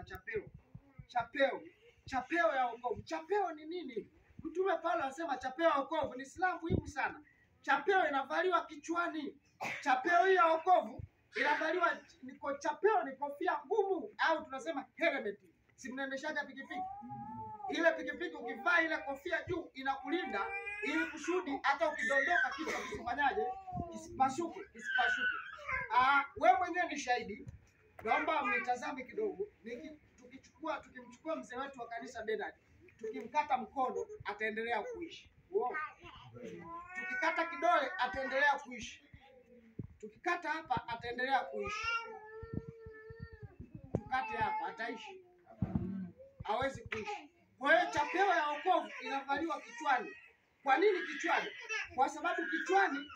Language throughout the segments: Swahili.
kuna chapeo. Chapeo ya wokovu. Chapeo ni nini? Mtume Paulo anasema chapeo ya wokovu ni silaha muhimu sana. Chapeo inavaliwa kichwani. Chapeo hii ya wokovu inavaliwa, chapeo ni kofia ngumu au tunasema helmet. Si mnaendeshaga pikipiki? Ile pikipiki ukivaa ile kofia juu inakulinda ili kusudi hata ukidondoka kichwa kisifanyaje? Kisipasuke. Wewe mwenyewe ni shahidi. Naomba mnitazame kidogo. Tukimchukua mzee wetu wa kanisa Bernard, tukimkata mkono ataendelea kuishi. Wow. Tukikata kidole ataendelea kuishi. Tukikata hapa ataendelea kuishi. Tukate hapa ataishi? Hawezi kuishi. Kwa hiyo chapeo ya wokovu inavaliwa kichwani. Kwa nini kichwani? Kwa sababu kichwani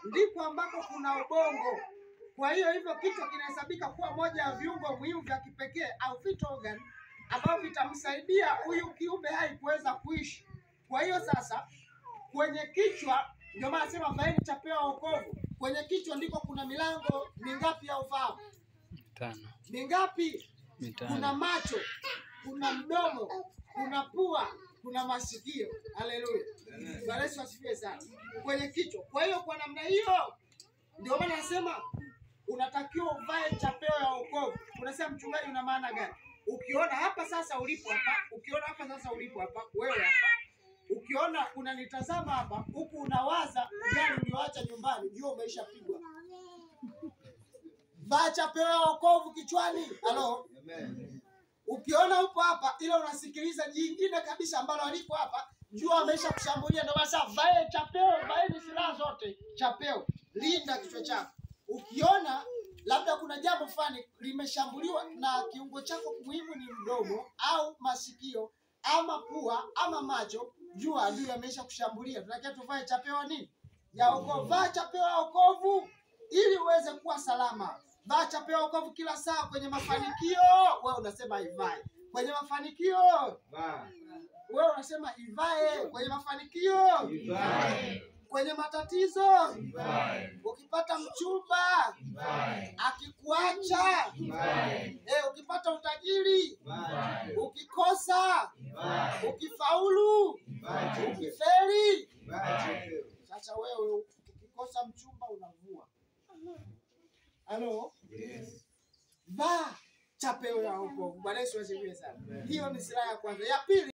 ndipo ambako kuna ubongo. Kwa hiyo hivyo kichwa kinahesabika kuwa moja ya viungo muhimu vya kipekee au vital organ ambavyo vitamsaidia huyu kiumbe hai kuweza kuishi. Kwa hiyo sasa kwenye kichwa ndio maana nasema vaeni chapeo ya wokovu. Kwenye kichwa ndiko kuna milango mingapi ya ufahamu? 5. Mingapi? Kuna macho, kuna mdomo, kuna pua, kuna masikio. Haleluya. Bwana Yesu asifiwe sana. Kwenye kichwa. Kwa hiyo kwa namna hiyo ndio maana nasema unatakiwa uvae chapeo ya wokovu. Unasema mchungaji, una maana gani? Ukiona hapa sasa ulipo hapa, wewe hapa. Ukiona unanitazama hapa, huku unawaza gari ulioacha nyumbani, ndio umeshapigwa. Vaa chapeo ya wokovu kichwani. Halo. Amen. Ukiona upo hapa ila unasikiliza jingine kabisa ambalo aliko hapa, jua amesha kushambulia. Ndio basi vae chapeo, vaeni silaha zote. Chapeo, linda kichwa chako. Ukiona labda kuna jambo fulani limeshambuliwa na kiungo chako muhimu ni mdomo au masikio ama pua ama macho, jua adui amesha kushambulia. Tunataka tuvae chapeo nini? Ya wokovu. Vaa chapeo ya wokovu ili uweze kuwa salama. Vaa chapeo ya wokovu kila saa kwenye mafanikio. Wewe unasema ivae. Kwenye mafanikio. Wewe unasema ivae. Kwenye mafanikio. Ivae. Kwenye matatizo. Ivae. Ukipata mchumba. Ivae. Akikuacha. Ivae. Ukipata utajiri. Ivae. Ukikosa. Ivae. Ukifaulu. Ivae. Ukifeli. Ivae. Sasa wewe ukikosa mchumba unavua. Halo? Yes. Vaa chapeo ya wokovu. Bwana Yesu asifiwe sana. Hiyo ni silaha ya kwanza. Ya pili